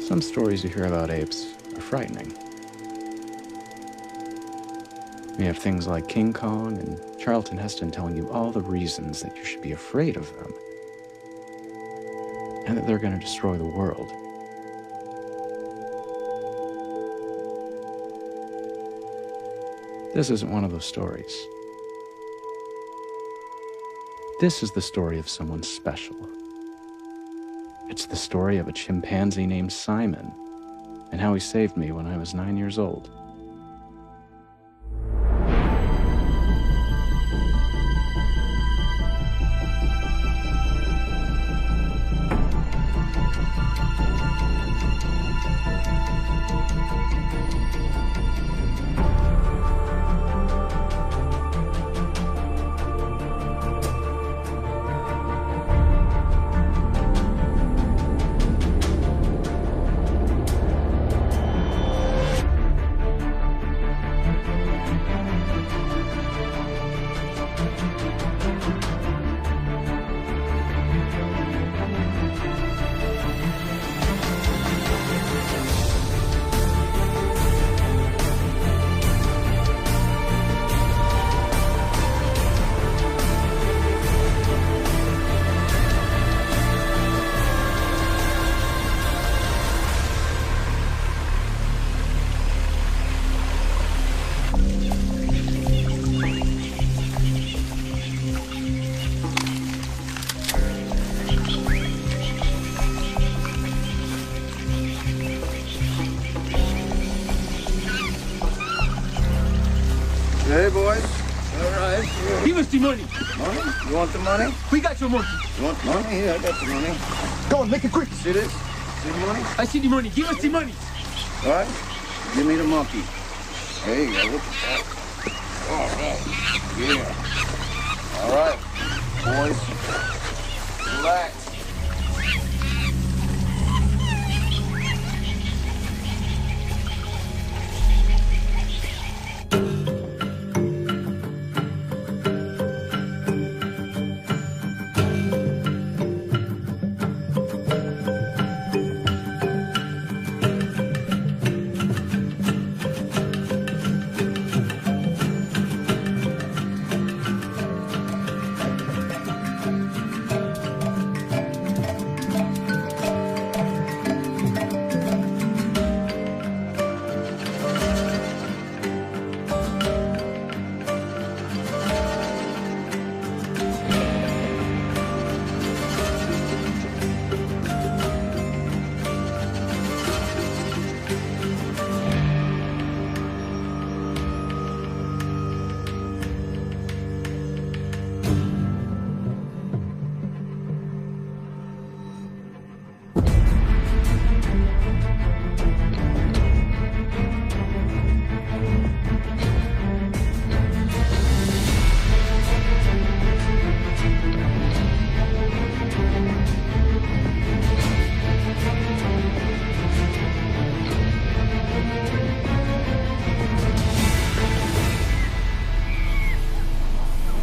Some stories you hear about apes are frightening. You have things like King Kong and Charlton Heston telling you all the reasons that you should be afraid of them, and that they're going to destroy the world. This isn't one of those stories. This is the story of someone special. It's the story of a chimpanzee named Simon, and how he saved me when I was 9 years old. Hey, boys. All right. Give us the money. Money? You want the money? We got your money. You want money? Here, I got the money. Go on, make it quick. See this? See the money? I see the money. Give us the money. All right. Give me the monkey. There you go. Look at that. All right. Yeah. All right. Boys. Relax.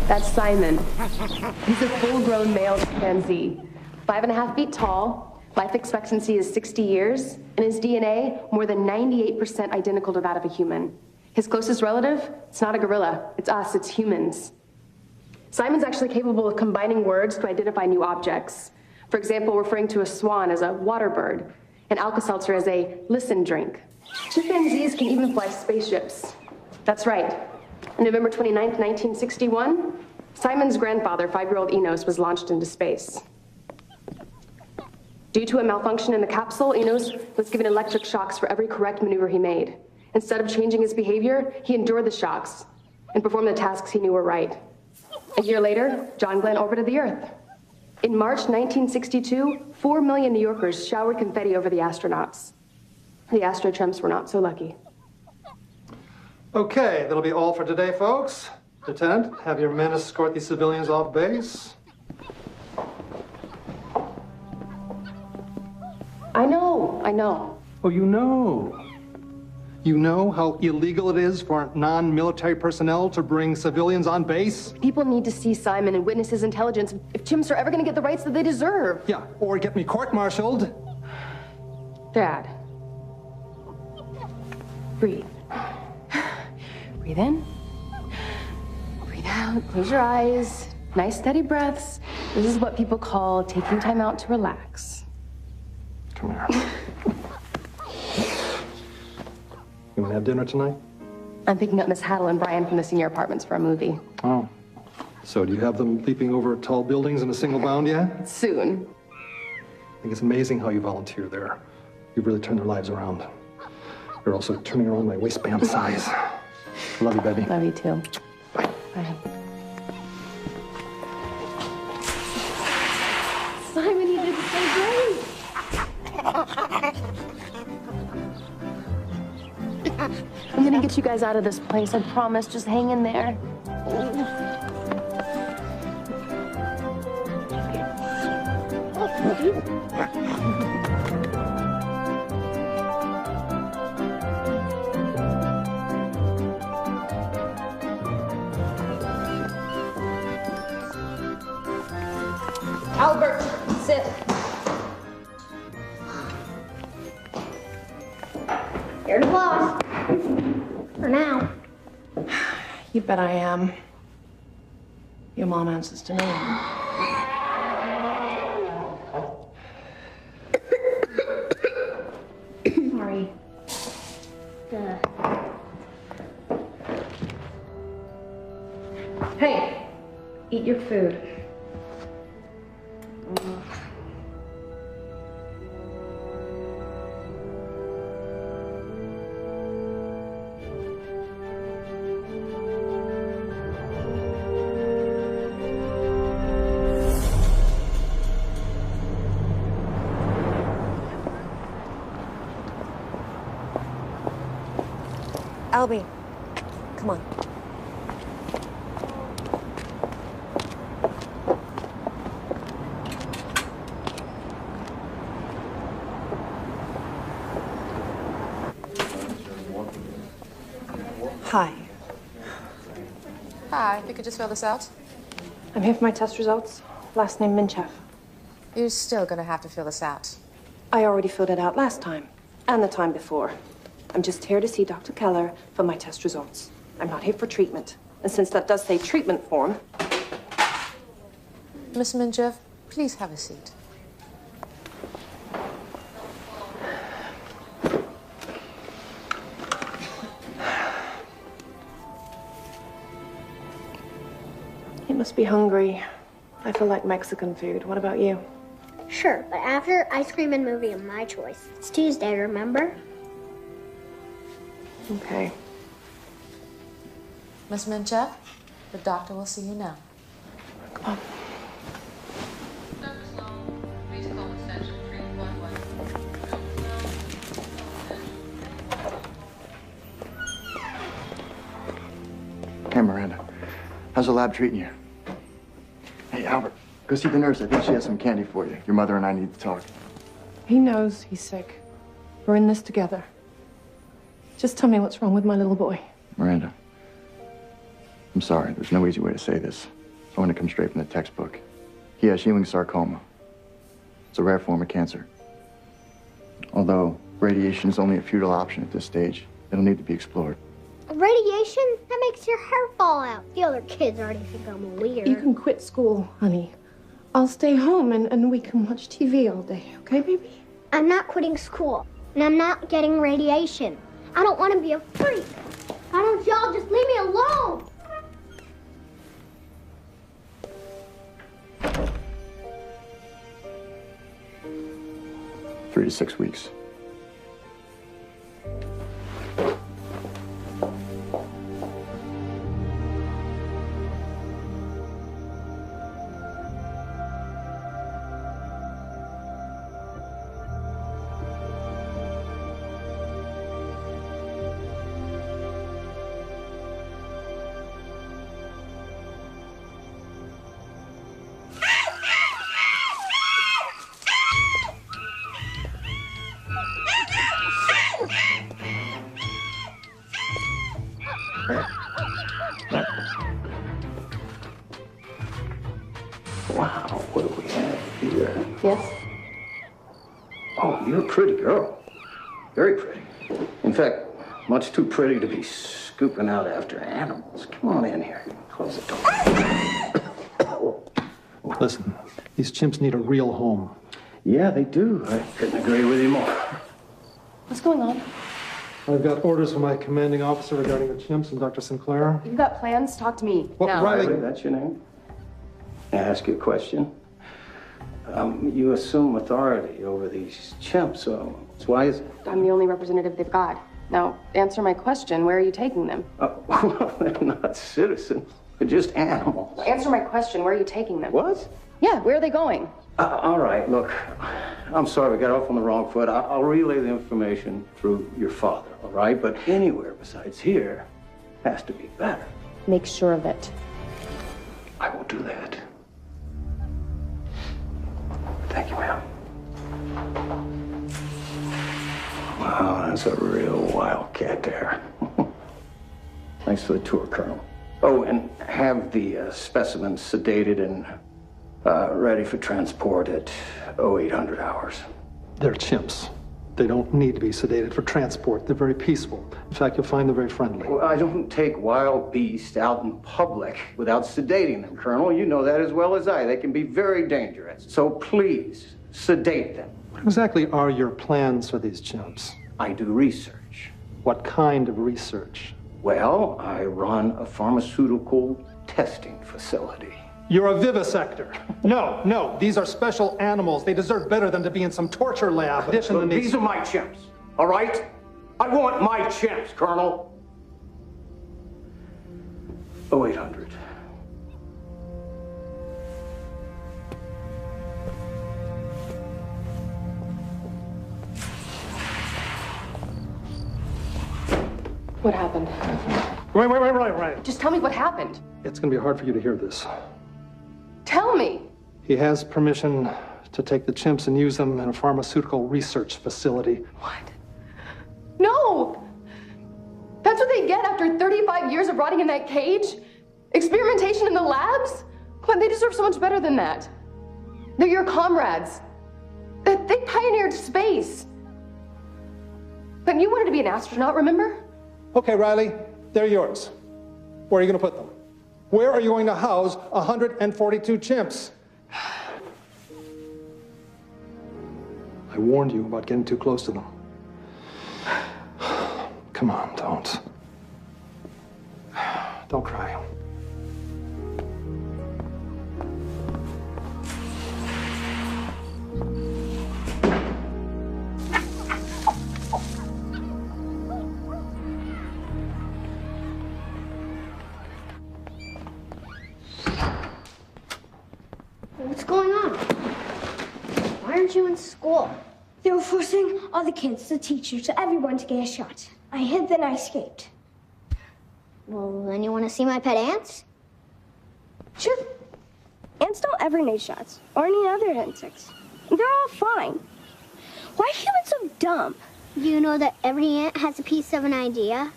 That's Simon. He's a full-grown male chimpanzee, 5.5 feet tall, life expectancy is 60 years, and his DNA more than 98% identical to that of a human. His closest relative, it's not a gorilla, it's us, it's humans. Simon's actually capable of combining words to identify new objects. For example, referring to a swan as a water bird, and Alka-Seltzer as a listen drink. Chimpanzees can even fly spaceships. That's right. On November 29th, 1961, Simon's grandfather, 5-year-old Enos, was launched into space. Due to a malfunction in the capsule, Enos was given electric shocks for every correct maneuver he made. Instead of changing his behavior, he endured the shocks and performed the tasks he knew were right. A year later, John Glenn orbited the Earth. In March 1962, 4 million New Yorkers showered confetti over the astronauts. The astrochimps were not so lucky. Okay, that'll be all for today, folks. Lieutenant, have your men escort these civilians off base. I know. Oh, you know. You know how illegal it is for non-military personnel to bring civilians on base? People need to see Simon and witness his intelligence if chimps are ever going to get the rights that they deserve. Yeah, or get me court-martialed. Dad. Breathe. Breathe in. Breathe out. Close your eyes. Nice steady breaths. This is what people call taking time out to relax. Come here. You want to have dinner tonight? I'm picking up Miss Haddle and Brian from the senior apartments for a movie. Oh. So do you have them leaping over tall buildings in a single bound yet? Soon. I think it's amazing how you volunteer there. You've really turned their lives around. You're also turning around my waistband size. Love you, baby. Love you too. Bye. Bye. Simon, you did so great. I'm gonna get you guys out of this place, I promise. Just hang in there. Albert, sit. You're the boss. For now. You bet I am. Your mom answers to me. Sorry. Hey, eat your food. Albie, come on. Hi. Hi, if you could just fill this out. I'm here for my test results. Last name Minchev. You're still gonna have to fill this out. I already filled it out last time, and the time before. I'm just here to see Dr. Keller for my test results. I'm not here for treatment. And since that does say treatment form... Miss Minchev, please have a seat. You must be hungry. I feel like Mexican food. What about you? Sure, but after ice cream and movie of my choice. It's Tuesday, remember? Okay. Miss Minchev, the doctor will see you now. Come on. Hey, Miranda. How's the lab treating you? Hey, Albert, go see the nurse. I think she has some candy for you. Your mother and I need to talk. He knows he's sick. We're in this together. Just tell me what's wrong with my little boy. Miranda, I'm sorry. There's no easy way to say this. I want to come straight from the textbook. He has Ewing sarcoma. It's a rare form of cancer. Although radiation is only a futile option at this stage, it'll need to be explored. Radiation? That makes your hair fall out. The other kids already think I'm weird. You can quit school, honey. I'll stay home and we can watch TV all day, okay, baby? I'm not quitting school, and I'm not getting radiation. I don't want to be a freak. Why don't y'all just leave me alone? Three to 6 weeks. Wow, what do we have here? Yes? Oh, you're a pretty girl. Very pretty. In fact, much too pretty to be scooping out after animals. Come on in here. Close the door. Listen, these chimps need a real home. Yeah, they do. I couldn't agree with you more. What's going on? I've got orders from my commanding officer regarding the chimps and Dr. Sinclair. You've got plans? Talk to me. Well, now. Riley, That's your name? May I ask you a question? You assume authority over these chimps, so why is it? I'm the only representative they've got. Now, answer my question. Where are you taking them? Well, they're not citizens. They're just animals. Answer my question. Where are you taking them? What? Yeah, where are they going? All right, look, I'm sorry we got off on the wrong foot. I'll relay the information through your father, all right? But anywhere besides here has to be better. Make sure of it. I will do that. Thank you, ma'am. Wow, that's a real wildcat there. Thanks for the tour, Colonel. Oh, and have the specimens sedated and ready for transport at 0800 hours. they're chimps. They don't need to be sedated for transport. They're very peaceful. In fact, you'll find them very friendly. Well, I don't take wild beasts out in public without sedating them, Colonel. You know that as well as I. They can be very dangerous. So please, sedate them. What exactly are your plans for these chimps? I do research. What kind of research? Well, I run a pharmaceutical testing facility. You're a vivisector. No, these are special animals. They deserve better than to be in some torture lab. Look, these are my chimps, all right? I want my chimps, Colonel. 0800. What happened? Right. Just tell me what happened. It's going to be hard for you to hear this. Tell me. He has permission to take the chimps and use them in a pharmaceutical research facility. What? No! That's what they get after 35 years of rotting in that cage? Experimentation in the labs? But they deserve so much better than that. They're your comrades. They pioneered space. But you wanted to be an astronaut, remember? Okay, Riley, they're yours. Where are you going to put them? Where are you going to house 142 chimps? I warned you about getting too close to them. Come on, don't. Don't cry. What's going on? Why aren't you in school? They were forcing all the kids, the teachers, everyone to get a shot. I hid, then I escaped. Well, then you want to see my pet ants? Sure. Ants don't ever need shots, or any other insects. They're all fine. Why are humans so dumb? You know that every ant has a piece of an idea?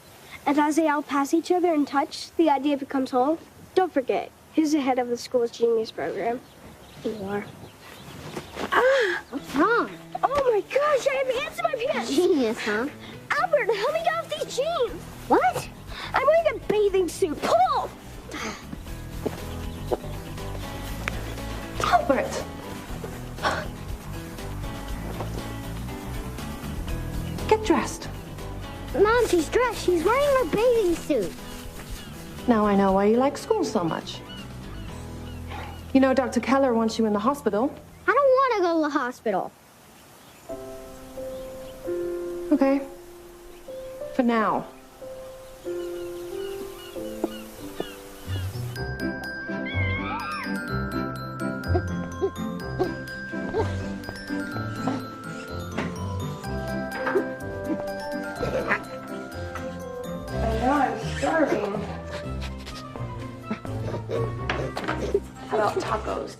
And as they all pass each other and touch, the idea becomes whole. Don't forget, he's the head of the school's genius program. You are. Ah! What's wrong? Oh my gosh, I have ants in my pants! Genius, huh? Albert, help me get off these jeans! What? I'm wearing a bathing suit. Pull! Albert! Get dressed. Mom, she's dressed. She's wearing her bathing suit. Now I know why you like school so much. You know, Dr. Keller wants you in the hospital. I don't want to go to the hospital. Okay. For now. I'm starving. How about tacos?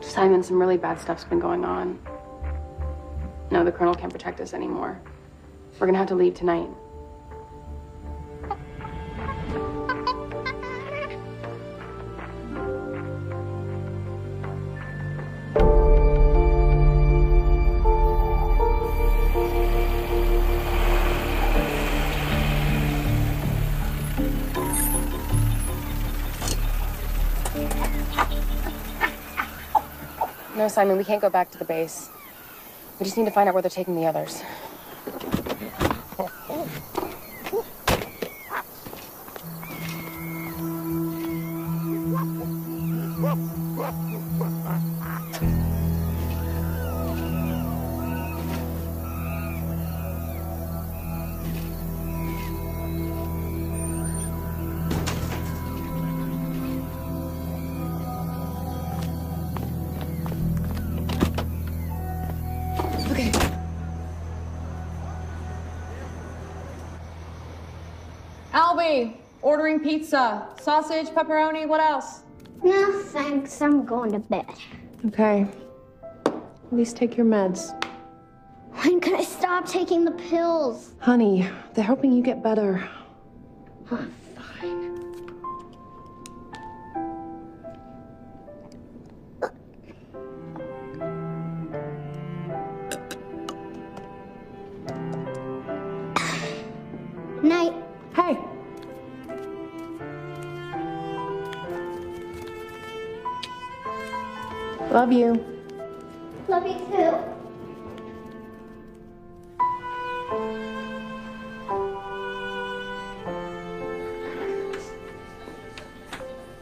Simon, some really bad stuff's been going on. No, the Colonel can't protect us anymore. We're gonna have to leave tonight. No, Simon, we can't go back to the base. We just need to find out where they're taking the others. Albie, ordering pizza. Sausage, pepperoni, what else? No, thanks. I'm going to bed. Okay. At least take your meds. When can I stop taking the pills? Honey, they're helping you get better. Oh, fine. Night. Hey. Love you. Love you too.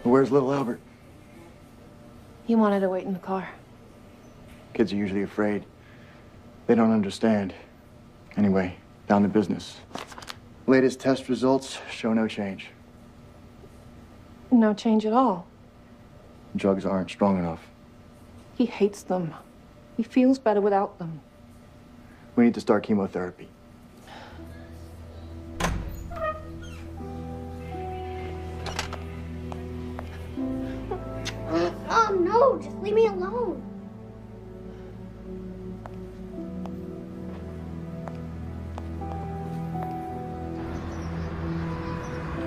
Where's little Albert? He wanted to wait in the car. Kids are usually afraid. They don't understand. Anyway, down to business. Latest test results show no change. No change at all. Drugs aren't strong enough. He hates them. He feels better without them. We need to start chemotherapy. Oh no, just leave me alone.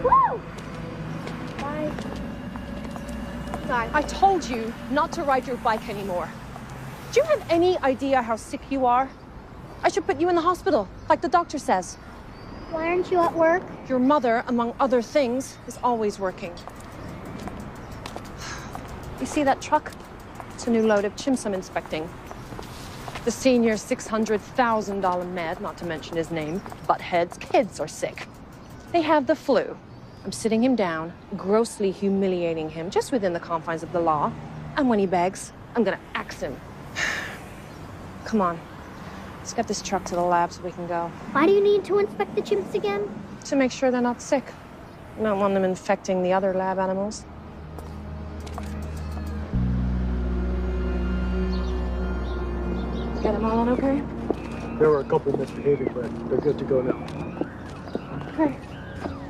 Woo! Bye. I told you not to ride your bike anymore. Do you have any idea how sick you are? I should put you in the hospital, like the doctor says. Why aren't you at work? Your mother, among other things, is always working. You see that truck? It's a new load of chimps I'm inspecting. The senior $600,000 med, not to mention his name, Butthead's kids are sick. They have the flu. I'm sitting him down, grossly humiliating him, just within the confines of the law. And when he begs, I'm gonna axe him. Come on, let's get this truck to the lab so we can go. Why do you need to inspect the chimps again? To make sure they're not sick. I don't want them infecting the other lab animals. Get them all on okay? There were a couple misbehaving, but they're good to go now. Okay,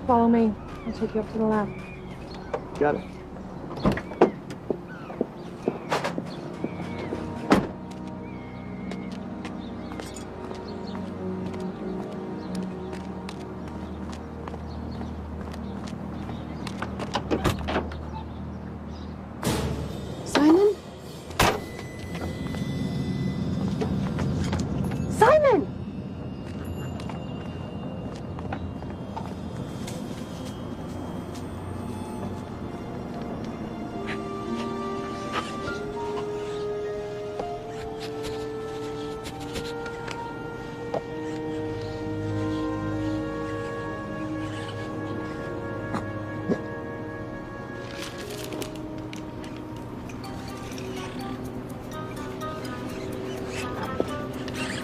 follow me. I'll take you up to the lab. Got it. Simon? Simon!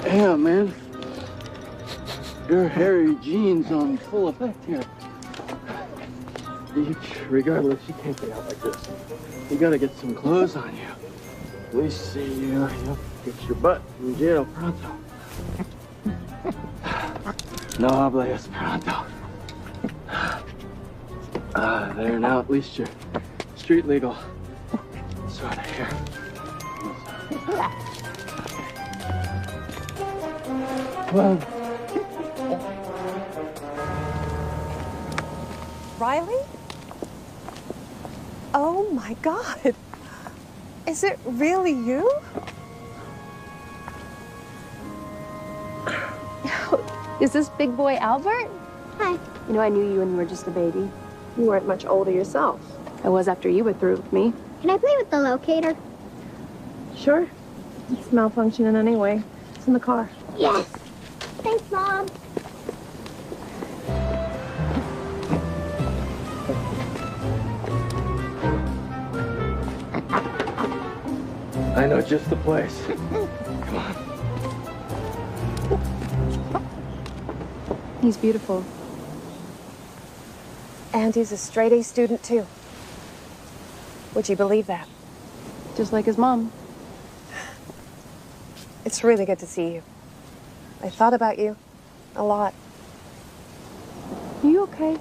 Yeah, man. Your hairy jeans on full effect here. Regardless, you can't get out like this. You gotta get some clothes on you. At least see you get your butt in jail pronto. No habla esperanto. There, now at least you're street legal. It's right here. Well. Riley? Oh my God. Is it really you? Is this big boy Albert? Hi. You know, I knew you when you were just a baby. You weren't much older yourself. I was after you were through with me. Can I play with the locator? Sure. It's malfunctioning anyway. It's in the car. Yes. Thanks, Mom. I know just the place. Come on. He's beautiful. And he's a straight-A student, too. Would you believe that? Just like his mom. It's really good to see you. I thought about you a lot. Are you okay?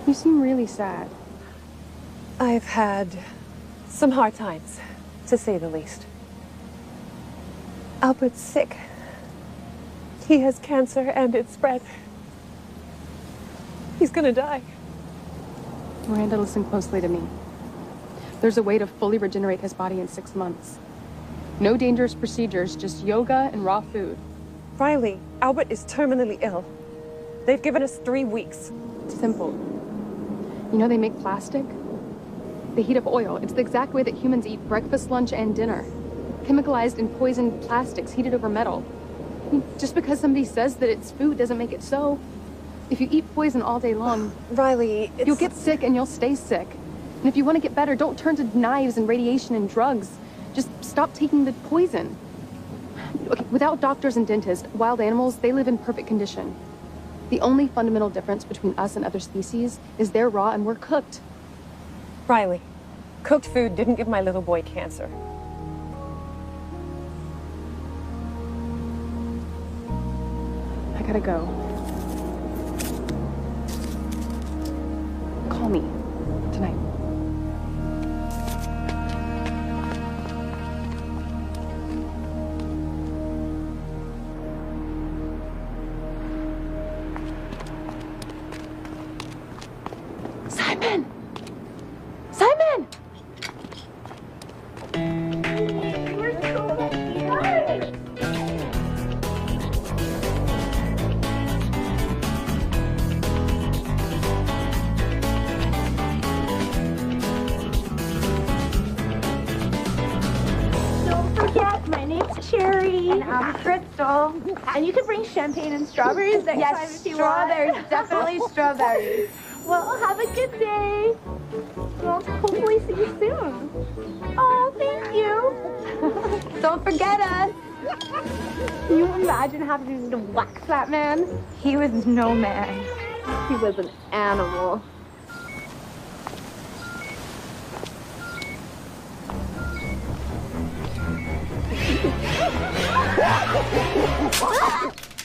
You seem really sad. I've had some hard times, to say the least. Albert's sick. He has cancer and it's spread. He's gonna die. Miranda, listen closely to me. There's a way to fully regenerate his body in 6 months. No dangerous procedures, just yoga and raw food. Riley, Albert is terminally ill. They've given us 3 weeks. Simple. You know they make plastic? They heat up oil. It's the exact way that humans eat breakfast, lunch, and dinner. Chemicalized and poisoned plastics heated over metal. I mean, just because somebody says that it's food doesn't make it so. If you eat poison all day long, Riley, you'll get sick and you'll stay sick. And if you want to get better, don't turn to knives and radiation and drugs. Just stop taking the poison. Okay, without doctors and dentists, wild animals, they live in perfect condition. The only fundamental difference between us and other species is they're raw and we're cooked. Riley, cooked food didn't give my little boy cancer. I gotta go. Call me tonight. Simon! Simon! Cherry. And I'm Crystal. And you can bring champagne and strawberries next time if you want. Strawberries, definitely strawberries. Well, have a good day. Well, hopefully see you soon. Oh, thank you. Don't forget us. Can you imagine having to wax that man? He was no man. He was an animal.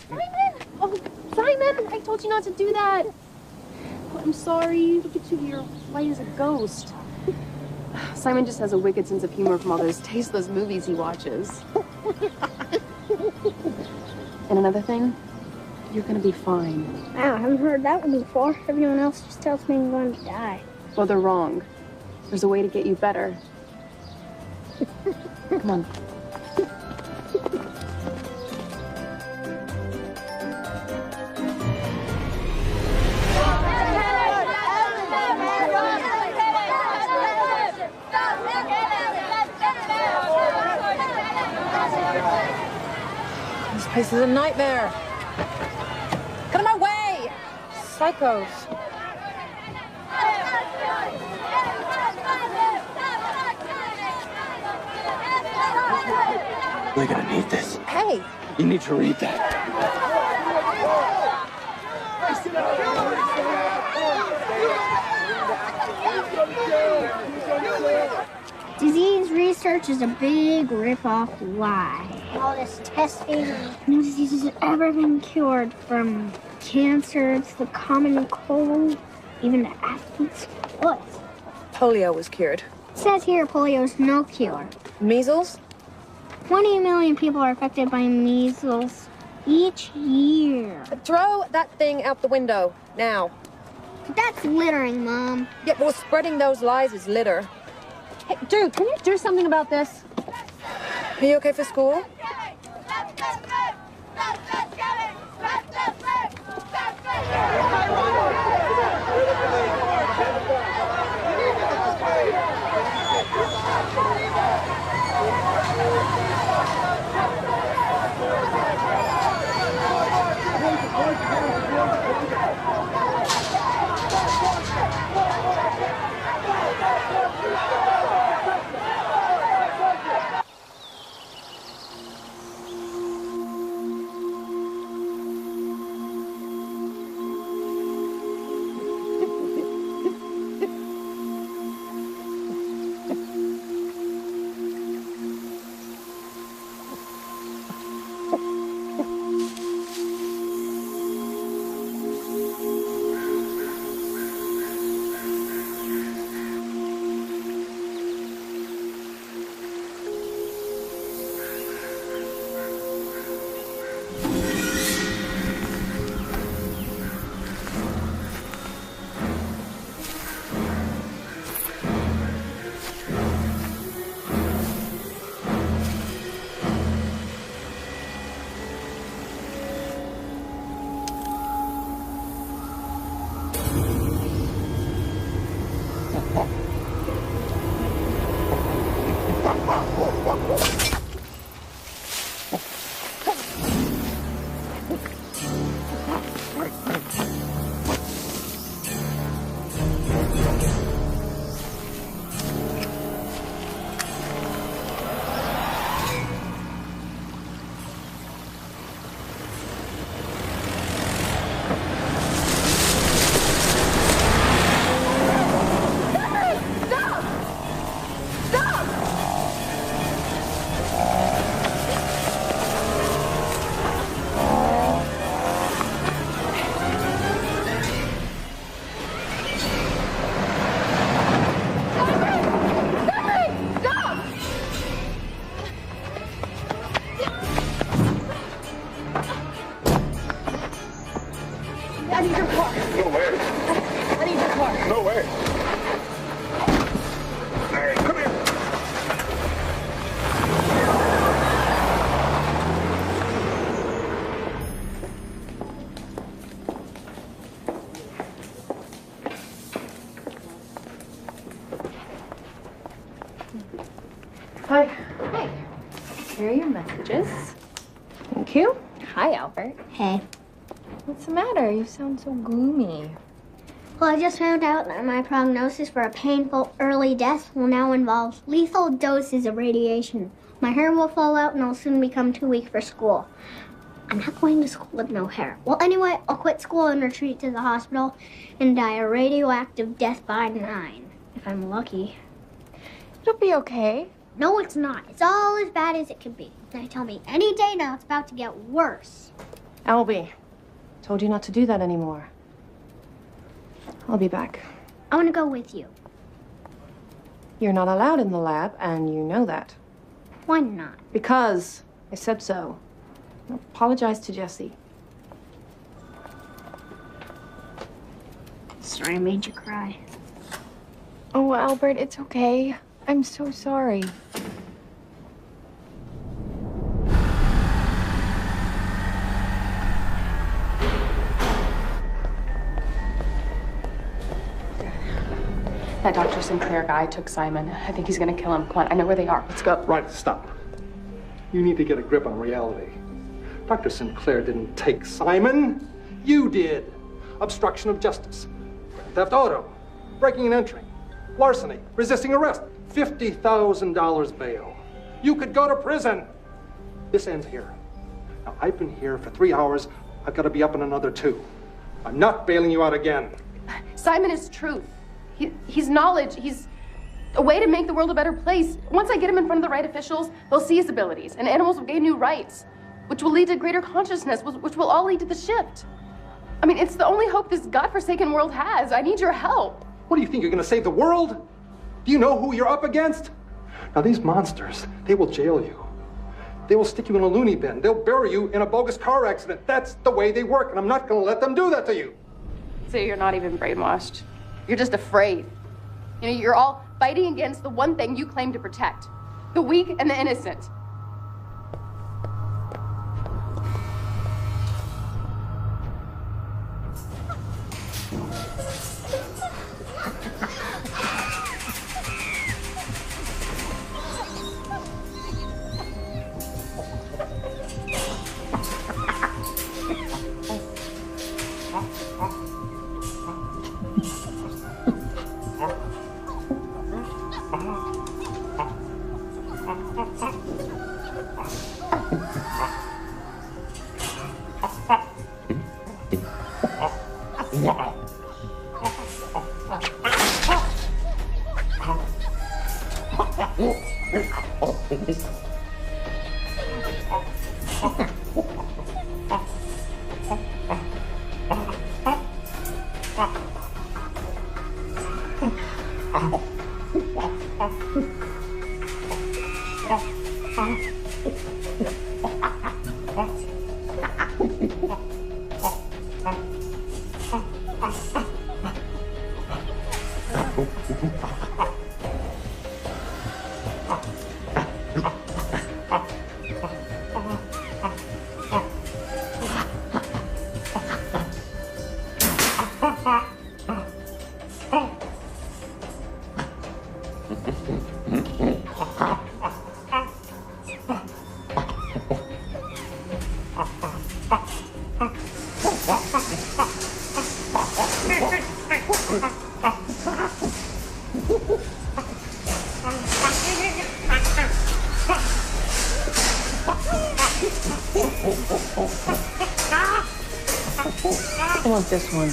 Simon! Oh, Simon! I told you not to do that. Oh, I'm sorry. Look at you. You're white as a ghost. Simon just has a wicked sense of humor from all those tasteless movies he watches. And another thing, you're gonna be fine. Wow, I haven't heard that one before. Everyone else just tells me I'm going to die. Well, they're wrong. There's a way to get you better. Come on. This place is a nightmare. Get out of my way! Psychos. We're gonna need this. Hey! You need to read that. Disease research is a big rip-off lie. All this testing, no disease has ever been cured, from cancer to the common cold, even to athlete's foot. Polio was cured. It says here polio's no cure. Measles? 20 million people are affected by measles each year. Throw that thing out the window, now. That's littering, Mom. Yeah, well, spreading those lies is litter. Hey, dude, can you do something about this? Are you okay for school? Hi. Hi. Here are your messages. Thank you. Hi, Albert. Hey. What's the matter? You sound so gloomy. Well, I just found out that my prognosis for a painful early death will now involve lethal doses of radiation. My hair will fall out and I'll soon become too weak for school. I'm not going to school with no hair. Well, anyway, I'll quit school and retreat to the hospital and die a radioactive death by 9, if I'm lucky. It'll be okay. No, it's not. It's all as bad as it can be. They tell me any day now it's about to get worse. Albie, told you not to do that anymore. I'll be back. I want to go with you. You're not allowed in the lab, and you know that. Why not? Because I said so. Apologize to Jessie. Sorry I made you cry. Oh, Albert, it's okay. I'm so sorry. That Dr. Sinclair guy took Simon. I think he's gonna kill him. Come on, I know where they are. Let's go. Right, stop. You need to get a grip on reality. Dr. Sinclair didn't take Simon. You did. Obstruction of justice, theft auto, breaking and entering, larceny, resisting arrest, $50,000 bail. You could go to prison. This ends here. Now, I've been here for 3 hours. I've got to be up in another 2. I'm not bailing you out again. Simon is truth. He's knowledge. He's a way to make the world a better place. Once I get him in front of the right officials, they'll see his abilities, and animals will gain new rights, which will lead to greater consciousness, which will all lead to the shift. I mean, it's the only hope this godforsaken world has. I need your help. What do you think, you're going to save the world? Do you know who you're up against? Now, these monsters, they will jail you. They will stick you in a loony bin. They'll bury you in a bogus car accident. That's the way they work, and I'm not going to let them do that to you. So you're not even brainwashed. You're just afraid. You know, you're all fighting against the one thing you claim to protect. The weak and the innocent. I want this one.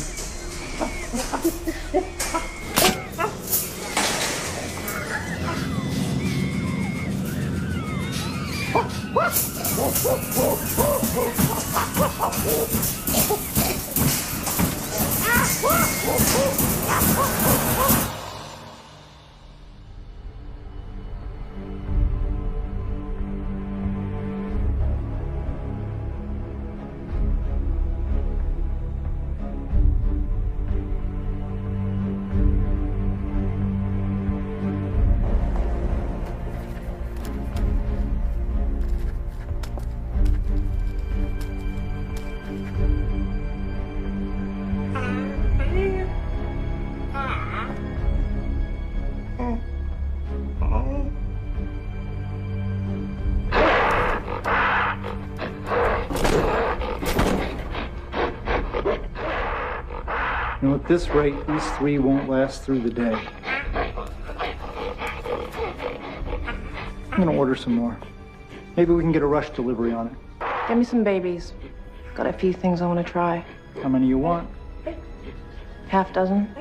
You know, at this rate, these three won't last through the day. I'm gonna order some more. Maybe we can get a rush delivery on it. Get me some babies. Got a few things I want to try. How many you want? Half dozen.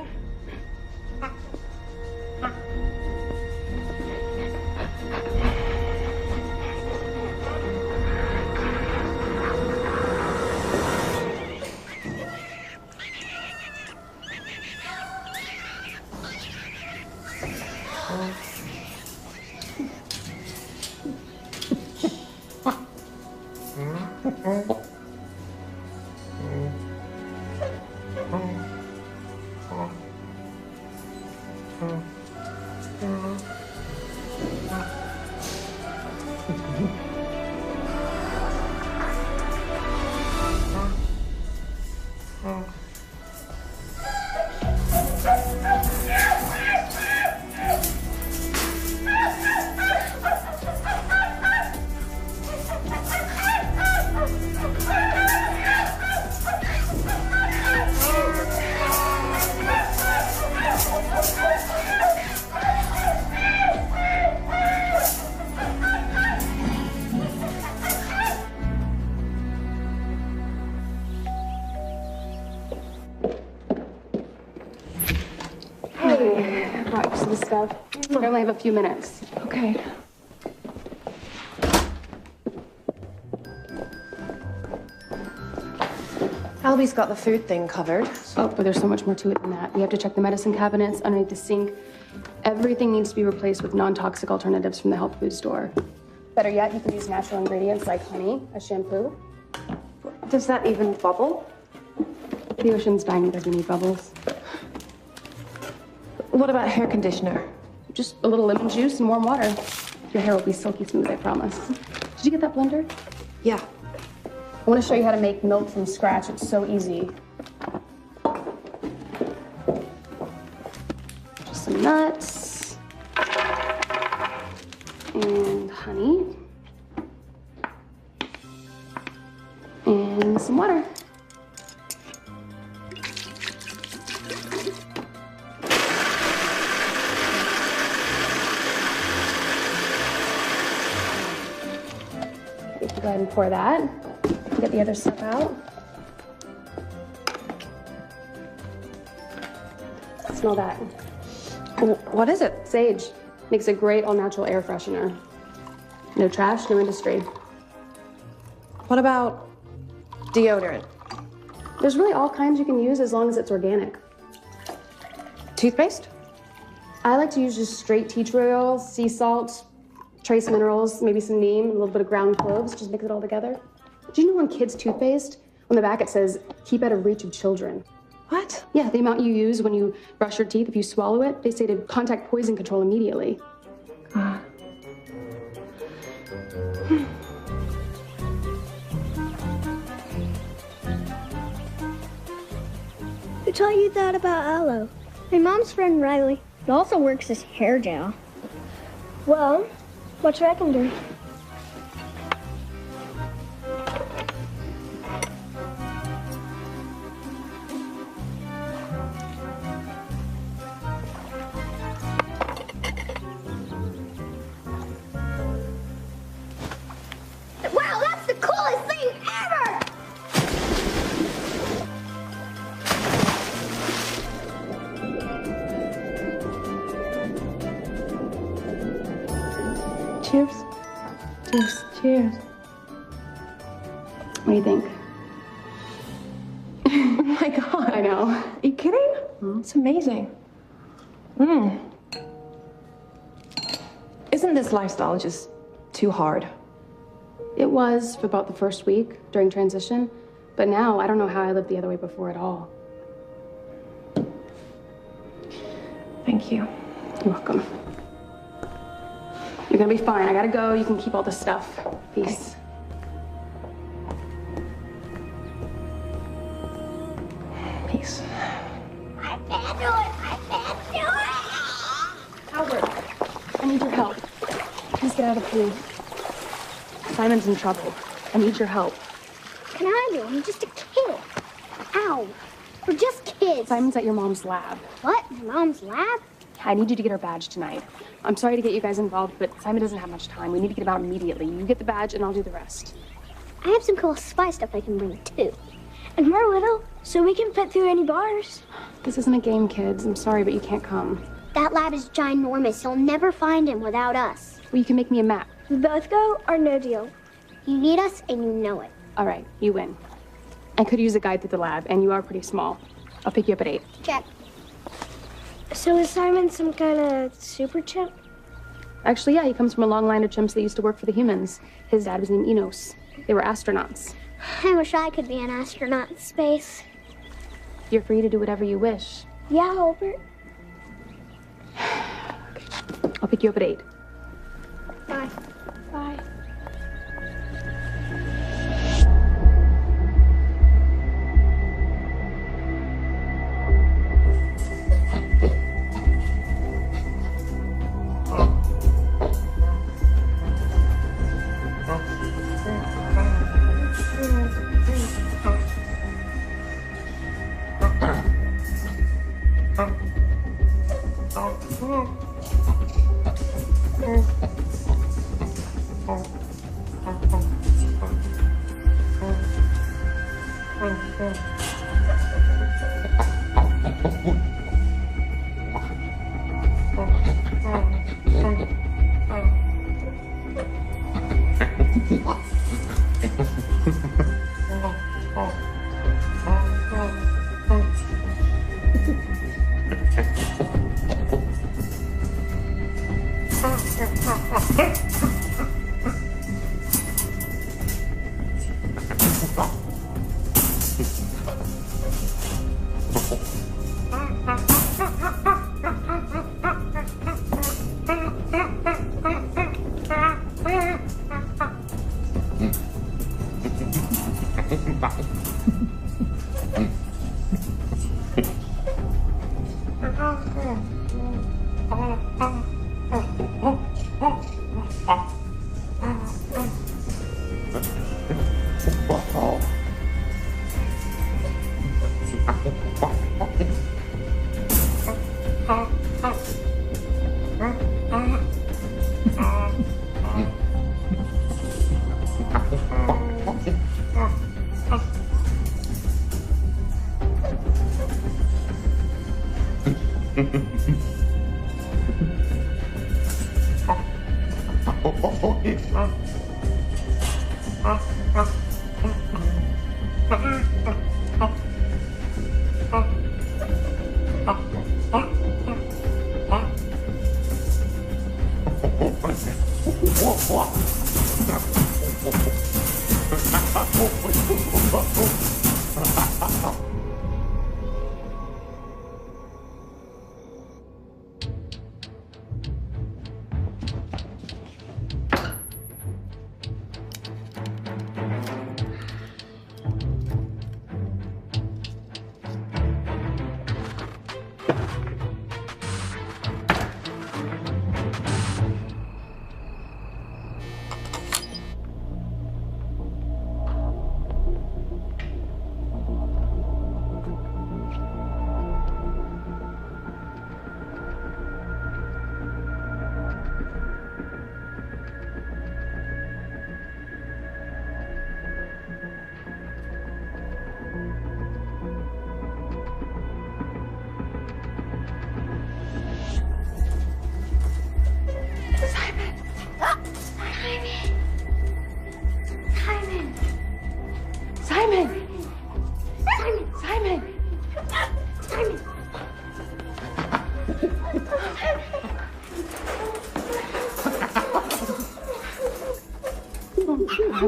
Stuff. We only have a few minutes. Okay. Albie's got the food thing covered. Oh, but there's so much more to it than that. We have to check the medicine cabinets underneath the sink. Everything needs to be replaced with non-toxic alternatives from the health food store. Better yet, you can use natural ingredients like honey, a shampoo. Does that even bubble? The ocean's dying because we need bubbles. What about hair conditioner? Just a little lemon juice and warm water. Your hair will be silky smooth, I promise. Did you get that blender? Yeah. I want to show you how to make milk from scratch. It's so easy. Just some nuts. And honey. And some water. Go ahead and pour that. Get the other stuff out. Smell that. What is it? Sage. Makes a great all-natural air freshener. No trash, no industry. What about deodorant? There's really all kinds you can use as long as it's organic. Toothpaste? I like to use just straight tea tree oil, sea salt, trace minerals, maybe some neem, and a little bit of ground cloves. Just mix it all together. Do you know on kids' toothpaste, on the back it says, keep out of reach of children? What? Yeah, the amount you use when you brush your teeth, if you swallow it, they say to contact poison control immediately. Who taught you that about aloe? My mom's friend Riley. It also works as hair gel. Well, what should I can do? Wow, that's the coolest thing ever! Cheers. Cheers. Cheers. What do you think? Oh my God. I know. Are you kidding? It's amazing. Isn't this lifestyle just too hard? It was for about the first week during transition, but now I don't know how I lived the other way before at all. Thank you. You're welcome. You're gonna be fine. I gotta go. You can keep all this stuff. Peace. Peace. I can't do it! I can't do it! Albert, I need your help. Please get out of the pool. Simon's in trouble. I need your help. Can I do? I'm just a kid. Ow. We're just kids. Simon's at your mom's lab. What? My mom's lab? I need you to get her badge tonight. I'm sorry to get you guys involved, but Simon doesn't have much time. We need to get him out immediately. You get the badge, and I'll do the rest. I have some cool spy stuff I can bring, too. And we're little, so we can fit through any bars. This isn't a game, kids. I'm sorry, but you can't come. That lab is ginormous. You'll never find him without us. Well, you can make me a map. We both go or no deal. You need us, and you know it. All right, you win. I could use a guide through the lab, and you are pretty small. I'll pick you up at 8. Check. So is Simon some kind of super chimp? Actually, yeah, he comes from a long line of chimps that used to work for the humans. His dad was named Enos. They were astronauts. I wish I could be an astronaut in space. You're free to do whatever you wish. Yeah, Albert. Okay. I'll pick you up at 8. Bye. Bye.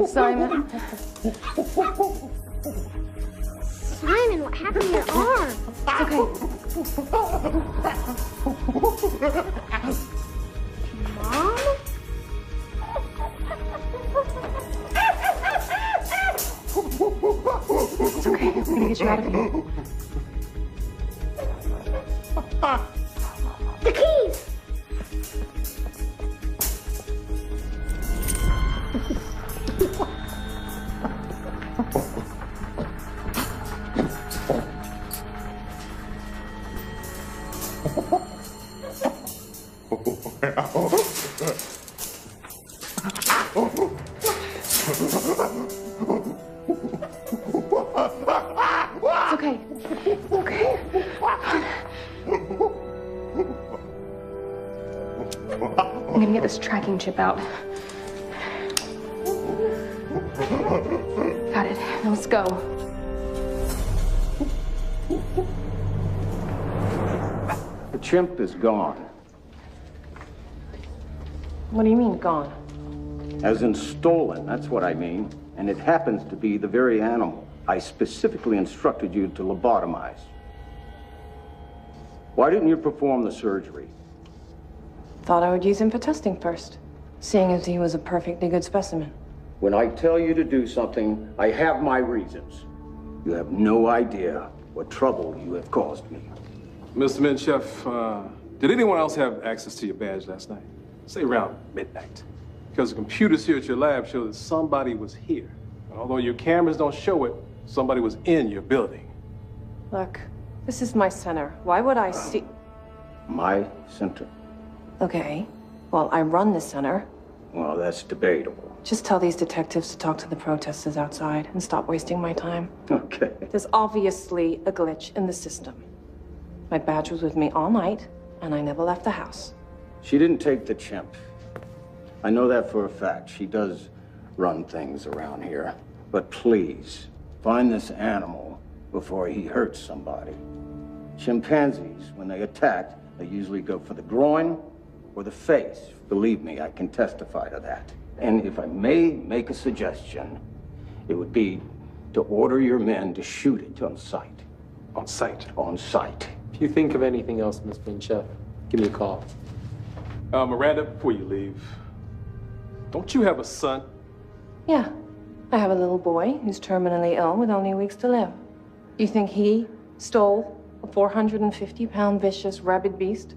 Simon. Simon, what happened to your arm? It's okay. Mom? It's okay. I'm gonna get you out of here. The keys! It's okay. Okay. I'm gonna get this tracking chip out. Got it. Now let's go. The chimp is gone. What do you mean, gone? As in stolen, that's what I mean. And it happens to be the very animal I specifically instructed you to lobotomize. Why didn't you perform the surgery? Thought I would use him for testing first, seeing as he was a perfectly good specimen. When I tell you to do something, I have my reasons. You have no idea what trouble you have caused me. Mr. Minchef, did anyone else have access to your badge last night? Say around midnight. Because the computers here at your lab show that somebody was here. And although your cameras don't show it, somebody was in your building. Look, this is my center. Why would I see... My center? Okay. Well, I run the center. Well, that's debatable. Just tell these detectives to talk to the protesters outside and stop wasting my time. Okay. There's obviously a glitch in the system. My badge was with me all night, and I never left the house. She didn't take the chimp. I know that for a fact. She does run things around here. But please, find this animal before he hurts somebody. Chimpanzees, when they attack, they usually go for the groin or the face. Believe me, I can testify to that. And if I may make a suggestion, it would be to order your men to shoot it on sight. On sight? On sight. If you think of anything else, Miss Chef, give me a call. Miranda, before you leave, don't you have a son? Yeah. I have a little boy who's terminally ill with only weeks to live. You think he stole a 450-pound vicious rabid beast?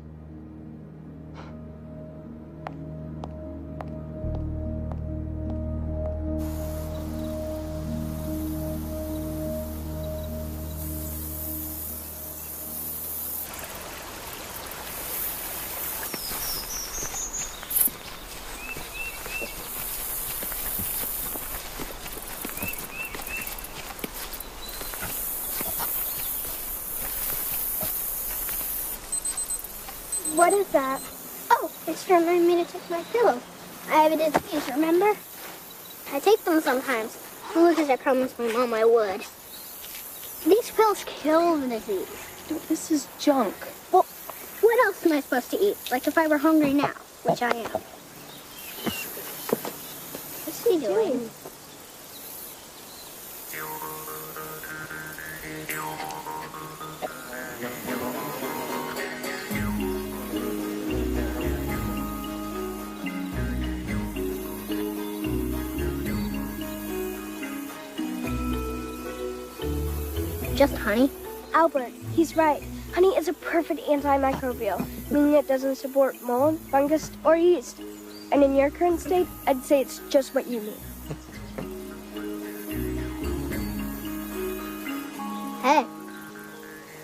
What is that? Oh, it's to remind me to take my pillow. I have a disease, remember? I take them sometimes. Only because I promised my mom I would. These pills kill the disease. This is junk. Well, what else am I supposed to eat? Like if I were hungry now, which I am. What's he doing? Just honey? Albert, he's right. Honey is a perfect antimicrobial, meaning it doesn't support mold, fungus, or yeast. And in your current state, I'd say it's just what you need. Hey.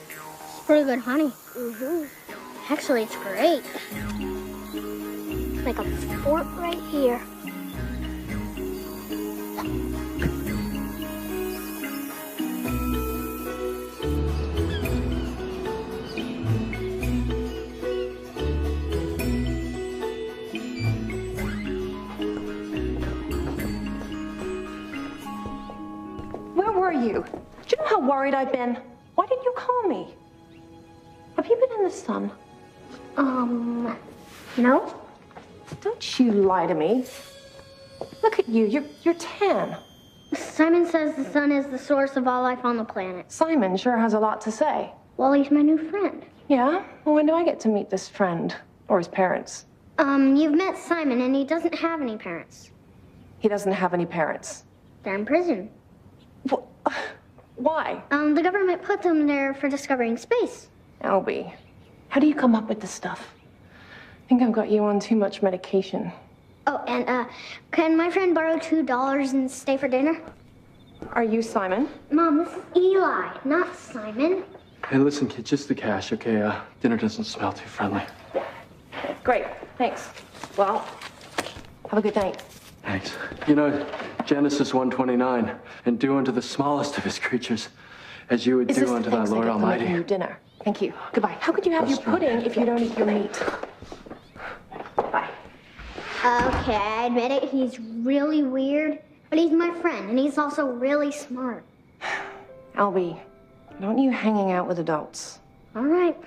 It's pretty good honey. Actually, it's great. Like a fort right here. You? Do you know how worried I've been? Why didn't you call me? Have you been in the sun? No. Don't you lie to me. Look at you. You're tan. Simon says the sun is the source of all life on the planet. Simon sure has a lot to say. Well, he's my new friend. Yeah? Well, when do I get to meet this friend? Or his parents? You've met Simon, and he doesn't have any parents. He doesn't have any parents? They're in prison. Why? The government put them there for discovering space. Albie, how do you come up with this stuff? I think I've got you on too much medication. Oh, and, can my friend borrow $2 and stay for dinner? Are you Simon? Mom, this is Eli, not Simon. Hey, listen, kid, just the cash, okay? Dinner doesn't smell too friendly. Great, thanks. Well, have a good night. Thanks. You know, Genesis 1:29, and do unto the smallest of his creatures as you would do unto thy Lord Almighty. Your dinner. Thank you. Goodbye. How could you have your pudding if you don't eat your meat? Bye. Okay, I admit it, he's really weird, but he's my friend, and he's also really smart. Albie, don't you hanging out with adults. All right.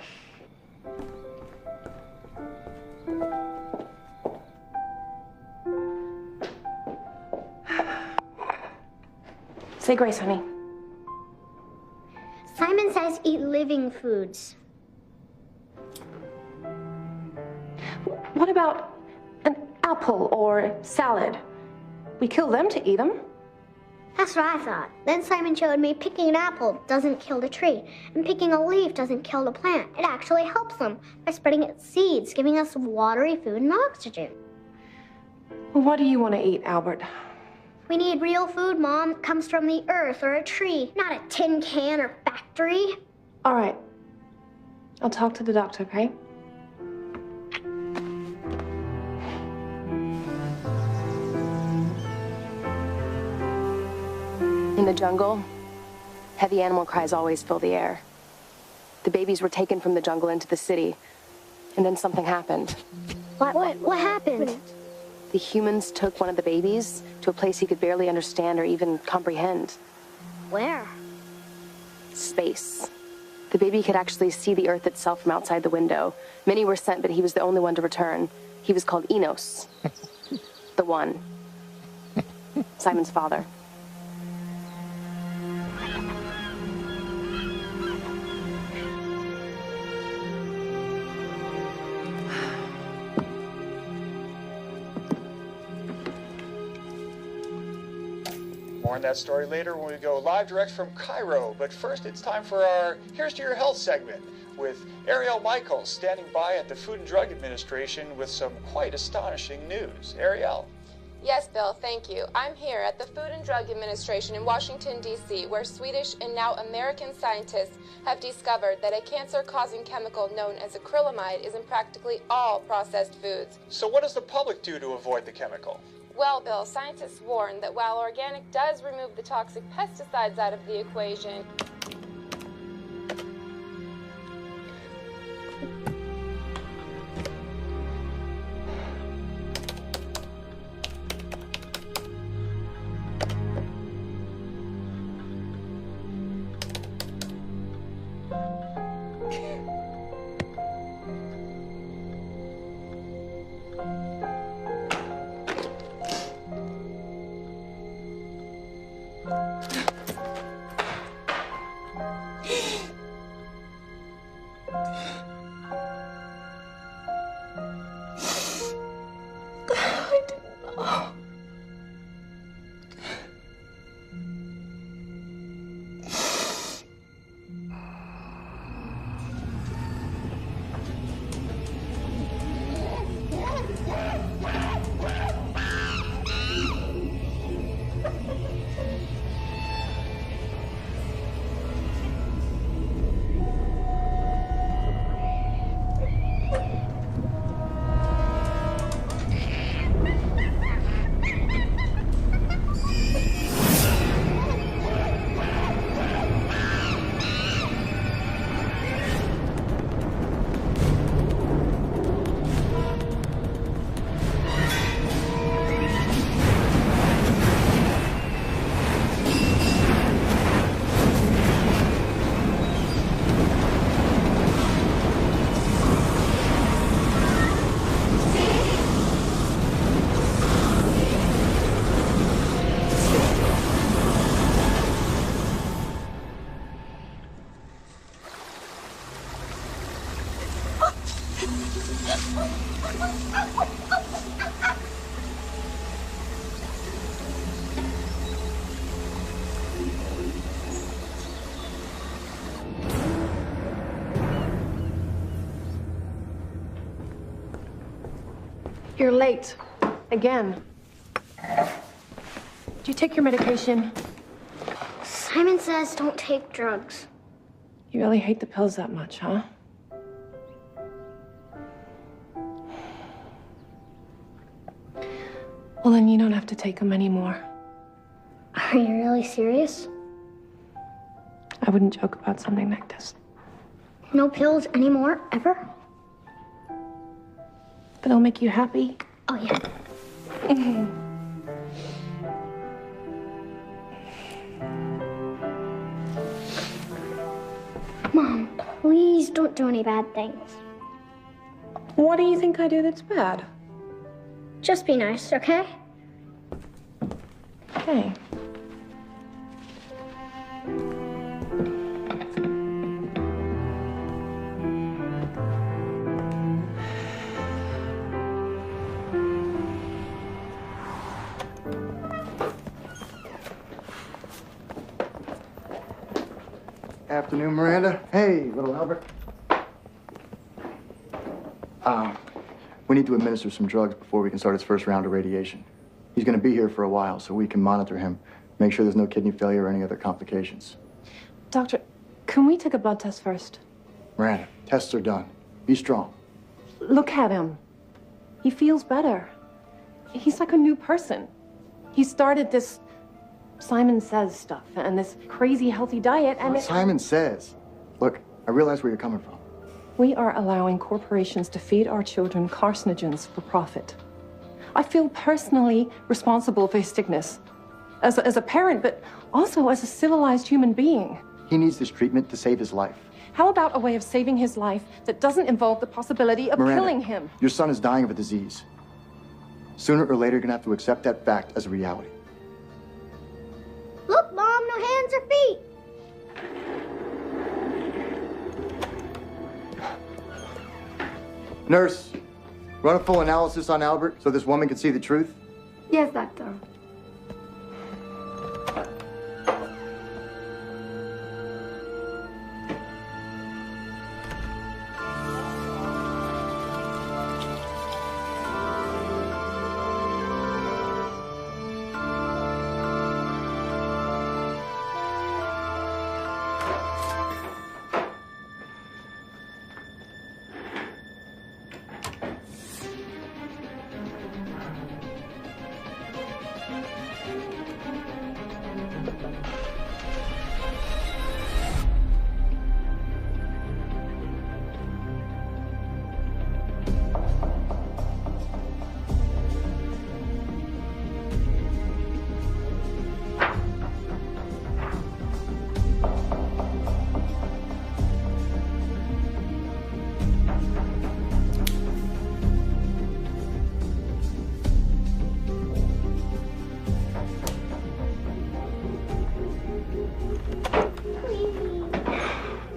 Say grace, honey. Simon says eat living foods. What about an apple or salad? We kill them to eat them. That's what I thought. Then Simon showed me picking an apple doesn't kill the tree, and picking a leaf doesn't kill the plant. It actually helps them by spreading its seeds, giving us watery food and oxygen. What do you want to eat, Albert? We need real food, Mom. It comes from the earth or a tree, not a tin can or factory. All right. I'll talk to the doctor, okay? In the jungle, heavy animal cries always fill the air. The babies were taken from the jungle into the city, and then something happened. What happened? The humans took one of the babies to a place he could barely understand or even comprehend. Where? Space. The baby could actually see the Earth itself from outside the window. Many were sent, but he was the only one to return. He was called Enos. The one. Simon's father. More on that story later when we go live direct from Cairo. But first, it's time for our Here's to Your Health segment with Ariel Michaels standing by at the Food and Drug Administration with some quite astonishing news. Ariel. Yes, Bill, thank you. I'm here at the Food and Drug Administration in Washington, D.C., where Swedish and now American scientists have discovered that a cancer-causing chemical known as acrylamide is in practically all processed foods. So what does the public do to avoid the chemical? Well, Bill, scientists warn that while organic does remove the toxic pesticides out of the equation, You're late. Again. Do you take your medication? Simon says don't take drugs. You really hate the pills that much, huh? Well, then you don't have to take them anymore. Are you really serious? I wouldn't joke about something like this. No pills anymore, ever? But it'll make you happy. Oh, yeah. Mom, please don't do any bad things. What do you think I do that's bad? Just be nice, okay? Okay. Afternoon, Miranda. Hey, little Albert. We need to administer some drugs before we can start his first round of radiation. He's going to be here for a while, so we can monitor him, make sure there's no kidney failure or any other complications. Doctor, can we take a blood test first? Miranda, tests are done. Be strong. Look at him. He feels better. He's like a new person. He started this Simon Says stuff and this crazy healthy diet and Simon Says. Look, I realize where you're coming from. We are allowing corporations to feed our children carcinogens for profit. I feel personally responsible for his sickness. As a parent, but also as a civilized human being. He needs this treatment to save his life. How about a way of saving his life that doesn't involve the possibility of Miranda, killing him? Your son is dying of a disease. Sooner or later, you're gonna have to accept that fact as a reality. Look, Mom, no hands or feet. Nurse, run a full analysis on Albert so this woman can see the truth. Yes, Doctor.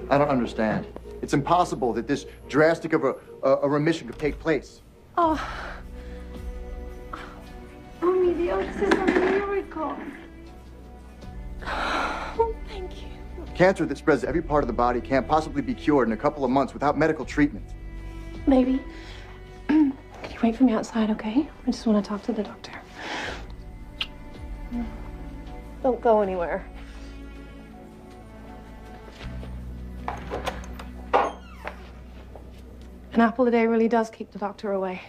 I don't understand. It's impossible that this drastic of a remission could take place. Oh. Mommy, the oats is a miracle. Oh, thank you. Cancer that spreads to every part of the body can't possibly be cured in a couple of months without medical treatment. Baby, can you wait for me outside, okay? I just want to talk to the doctor. Don't go anywhere. An apple a day really does keep the doctor away.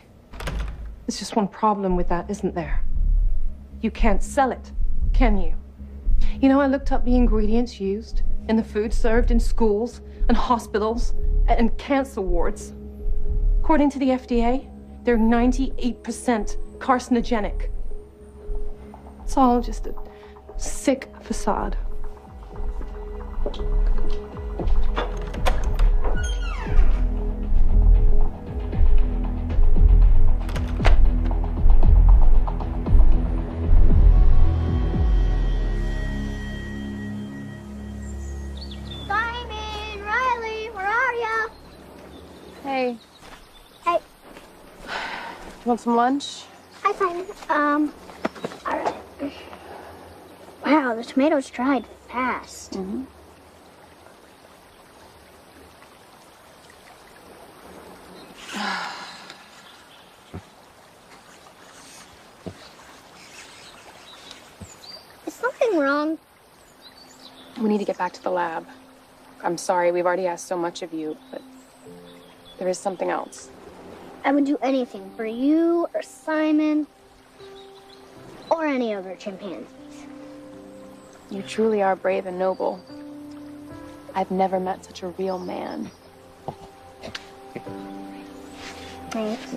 There's just one problem with that, isn't there? You can't sell it, can you? You know, I looked up the ingredients used in the food served in schools and hospitals and cancer wards. According to the FDA, they're 98% carcinogenic. It's all just a sick facade. Simon, Riley, where are ya? Hey. Hey. You want some lunch? Hi, Simon. All right. Wow, the tomatoes dried fast. Mm-hmm. Is something wrong? We need to get back to the lab. I'm sorry, we've already asked so much of you, but there is something else. I would do anything for you or Simon or any other chimpanzees. You truly are brave and noble. I've never met such a real man. Thanks.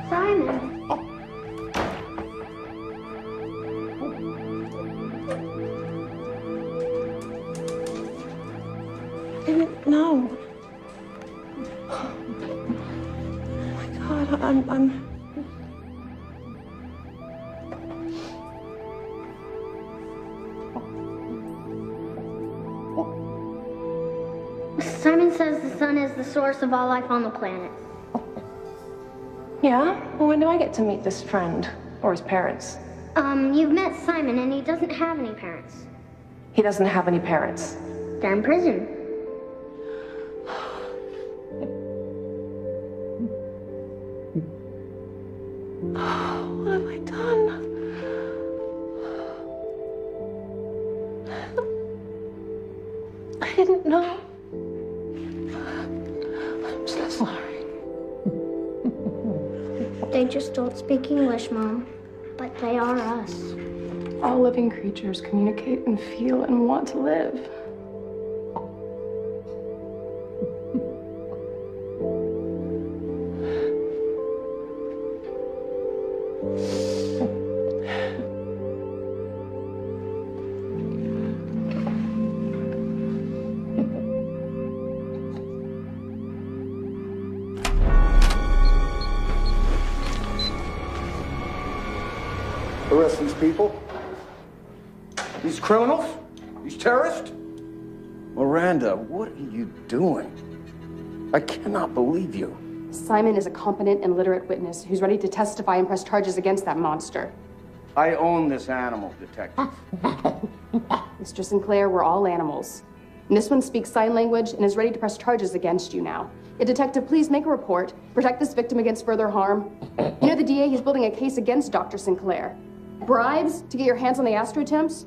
Simon. I didn't know. Oh my God, I'm... Simon says the sun is the source of all life on the planet. Yeah? Well, when do I get to meet this friend? Or his parents? You've met Simon and he doesn't have any parents. He doesn't have any parents. They're in prison. What have I done? I didn't know. I'm so sorry. They just don't speak English, Mom. But they are us. All living creatures communicate and feel and want to live. Arrest these people. These criminals. These terrorists. Miranda, what are you doing? I cannot believe you. Simon is a competent and literate witness who's ready to testify and press charges against that monster. I own this animal, Detective. Mr. Sinclair, we're all animals. And this one speaks sign language and is ready to press charges against you now. Detective, please make a report. Protect this victim against further harm. You know the DA, he's building a case against Dr. Sinclair. Bribes to get your hands on the astro attempts?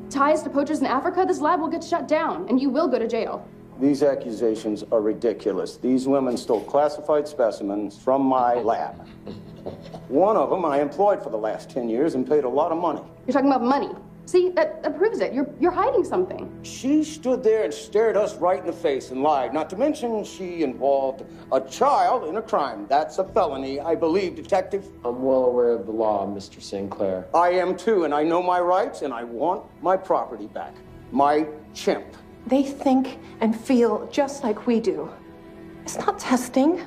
Ties to poachers in Africa? This lab will get shut down, and you will go to jail. These accusations are ridiculous. These women stole classified specimens from my lab. One of them I employed for the last 10 years and paid a lot of money. You're talking about money. See, that proves it. You're hiding something. She stood there and stared us right in the face and lied. Not to mention she involved a child in a crime. That's a felony, I believe, Detective. I'm well aware of the law, Mr. Sinclair. I am too, and I know my rights, and I want my property back. My chimp. They think and feel just like we do. It's not testing.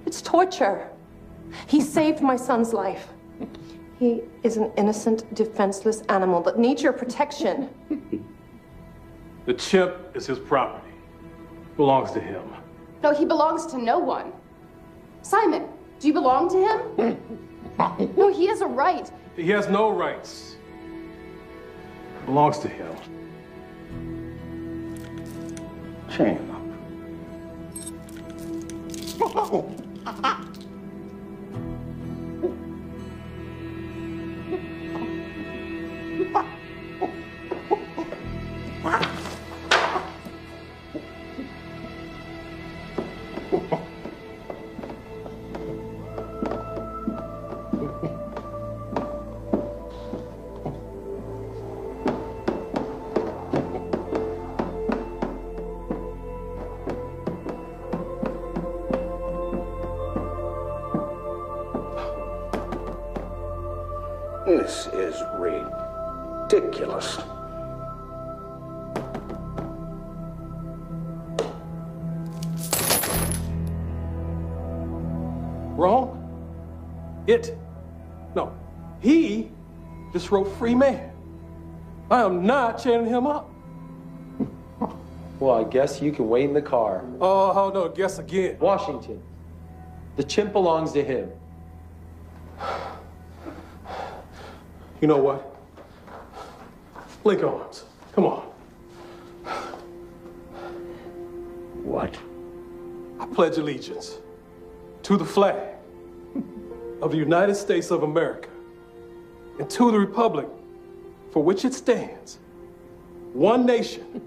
It's torture. He saved my son's life. He is an innocent, defenseless animal that needs your protection. The chimp is his property. Belongs to him. No, he belongs to no one. Simon, do you belong to him? No, he has a right. He has no rights. It belongs to him. Chain him up. This is ridiculous. Wrong? He just wrote free man. I am not chaining him up. Well, I guess you can wait in the car. Oh, no, guess again. Washington. The chimp belongs to him. You know what? Link arms. Come on. What? I pledge allegiance to the flag of the United States of America and to the republic for which it stands, one nation,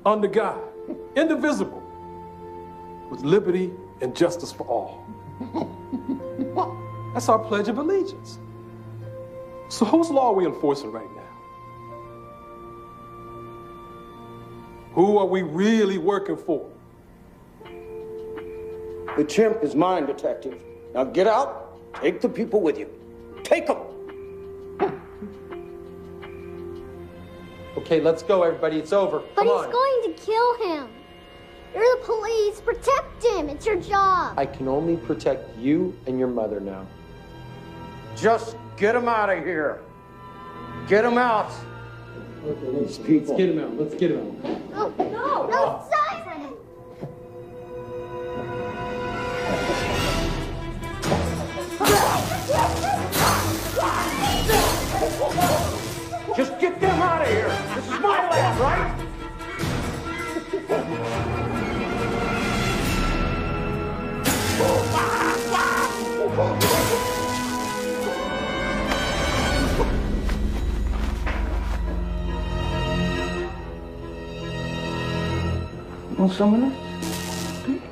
under God, indivisible, with liberty and justice for all. That's our Pledge of Allegiance. So whose law are we enforcing right now? Who are we really working for? The chimp is mine, Detective. Now get out, take the people with you. Take them! Okay, let's go, everybody. It's over. But Come he's on. going to kill him. You're the police. Protect him. It's your job. I can only protect you and your mother now. Just get him out of here. Get him out. Okay, These people. Let's get him out. Let's get him out. No, no, Simon! Just get them out of here. This is my land, right? Want some of this?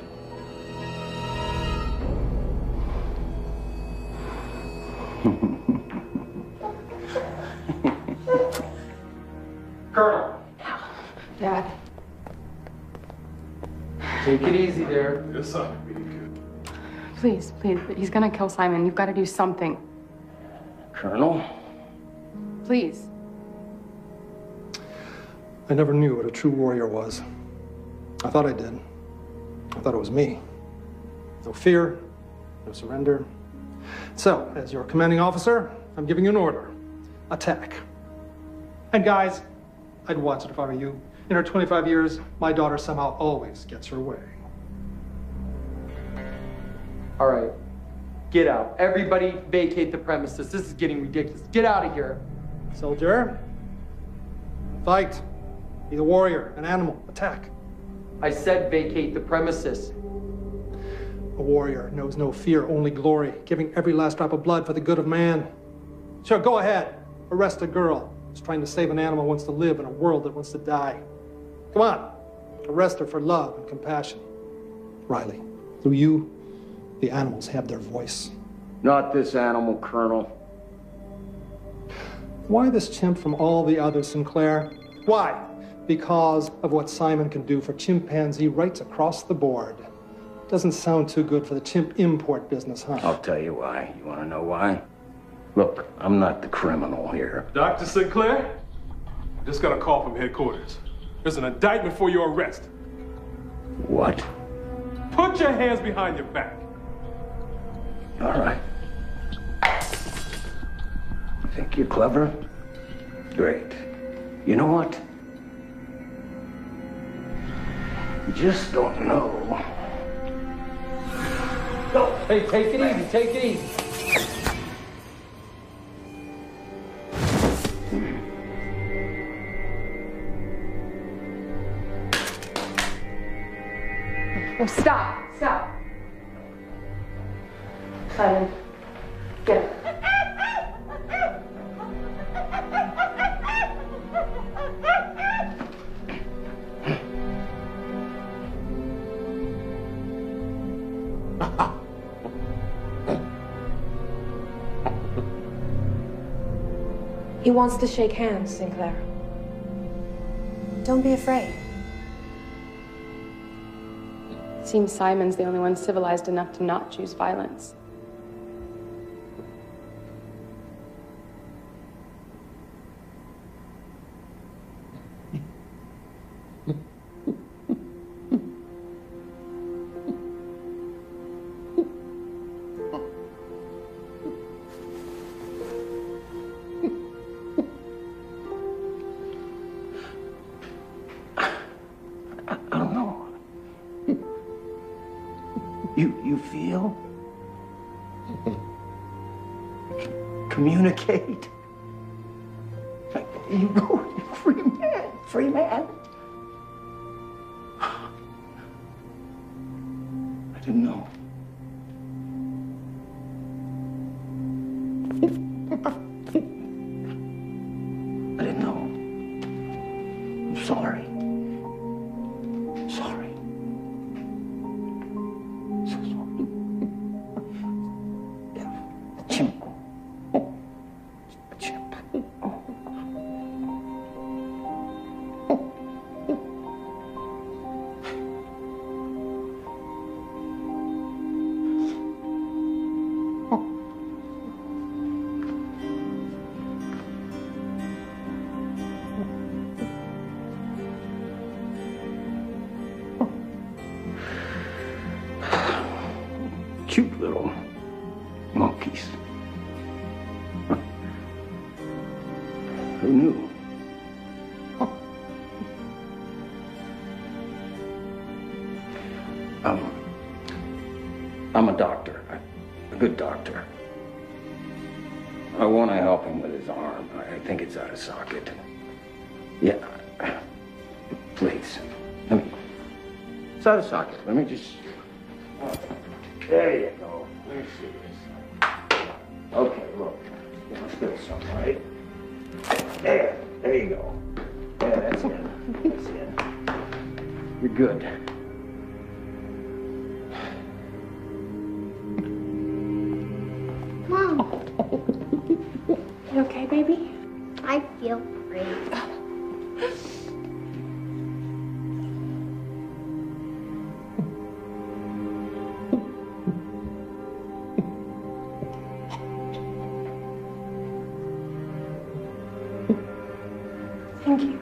Colonel. Dad. Take it easy there. This sounded really good. Please, please. He's gonna kill Simon. You've got to do something. Colonel? Please. I never knew what a true warrior was. I thought I did. I thought it was me. No fear, no surrender. So, as your commanding officer, I'm giving you an order. Attack. And guys, I'd watch it if I were you. In her 25 years, my daughter somehow always gets her way. All right, get out. Everybody vacate the premises. This is getting ridiculous. Get out of here. Soldier, fight. Be the warrior, an animal, attack. I said vacate the premises. A warrior knows no fear, only glory, giving every last drop of blood for the good of man. Sure, go ahead. Arrest a girl who's trying to save an animal who wants to live in a world that wants to die. Come on. Arrest her for love and compassion. Riley, through you, the animals have their voice. Not this animal, Colonel. Why this chimp from all the others, Sinclair? Why? Because of what Simon can do for chimpanzee rights across the board. Doesn't sound too good for the chimp import business, huh? I'll tell you why. You want to know why? Look, I'm not the criminal here. Dr. Sinclair, I just got a call from headquarters. There's an indictment for your arrest. What? Put your hands behind your back. All right. You think you're clever? Great. You know what? You just don't know. Go. Hey, take it easy. Take it easy. Oh, stop. Stop. Simon, get up. He wants to shake hands, Sinclair. Don't be afraid. Seems Simon's the only one civilized enough to not choose violence. You feel? Communicate? You go, free man, free man. I didn't know. I didn't know. I'm sorry. Sorry. So sorry. Chimp. Chimp. cute little monkeys. Who knew? I'm a doctor, a good doctor. I want to help him with his arm. I think it's out of socket. Yeah, please. It's out of socket. Let me just... There you go. Let me see this. Okay, look. Let's feel some, right? There you go. Yeah, that's it. That's it. You're good. Mom. You okay, baby? I feel great. Thank you.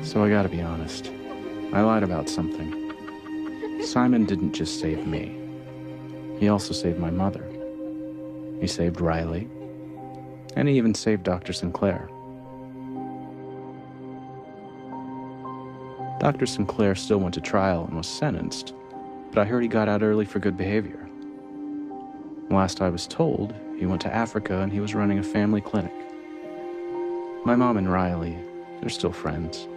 So I gotta be honest. I lied about something. Simon didn't just save me. He also saved my mother. He saved Riley. And he even saved Dr. Sinclair. Dr. Sinclair still went to trial and was sentenced, but I heard he got out early for good behavior. Last I was told, he went to Africa and he was running a family clinic. My mom and Riley, they're still friends.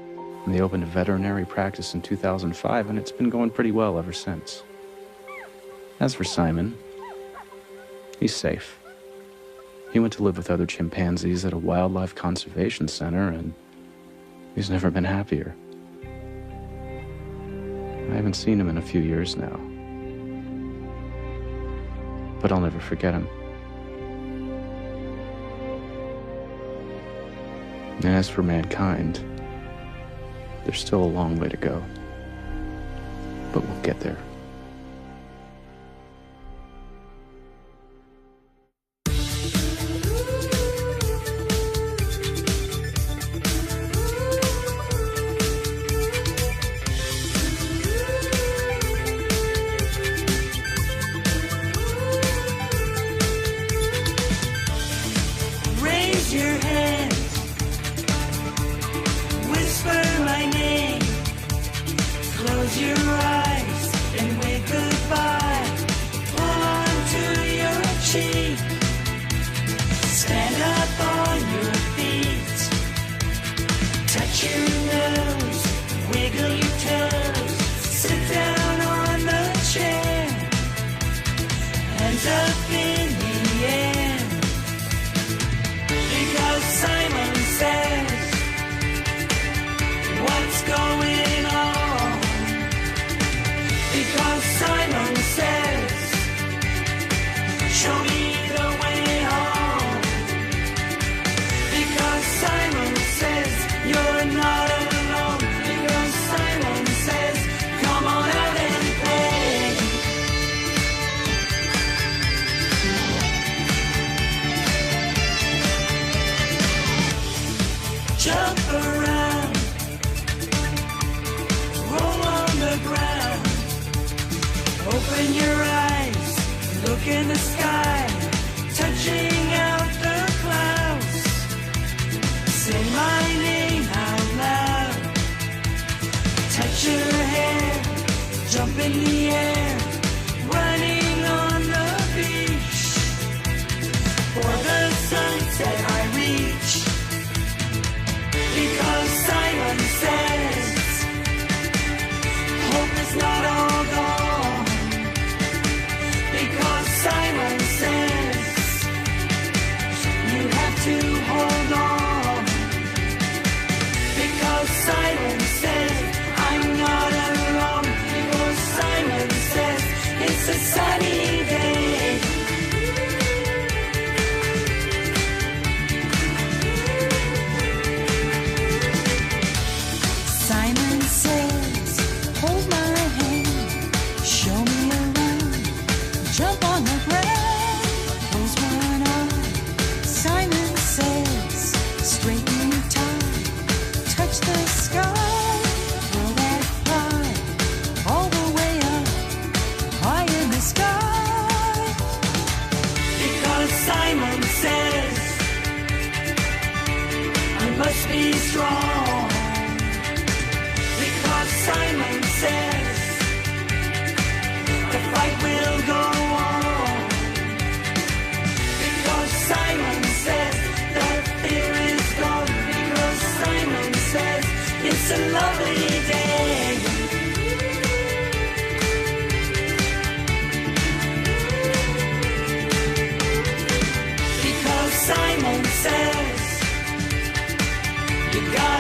And they opened a veterinary practice in 2005, and it's been going pretty well ever since. As for Simon, he's safe. He went to live with other chimpanzees at a wildlife conservation center, and he's never been happier. I haven't seen him in a few years now. But I'll never forget him. And as for mankind, there's still a long way to go. But we'll get there. Raise your hands, whisper my name, close your eyes and wave goodbye, pull on to your cheek, stand up on your feet, touch your nose, wiggle your toes, sit down on the chair, hands up in the air. Because Simon says, what's going on? Because Simon says, show me the way home. Because Simon says, you're not alone. Because Simon says, come on out and play. Jump around, roll on the ground, open your eyes, look in the sky, touching out the clouds, say my name out loud, touch your hair, jump in the air, running on the beach, for the sunset I reach. Because Simon says, hope is not all gone. Because Simon says, you have to hold on. Because Simon says, I'm not alone. Because Simon says, be strong. Because Simon says the fight will go on. Because Simon says that fear is gone. Because Simon says it's a lovely day. Because Simon says you got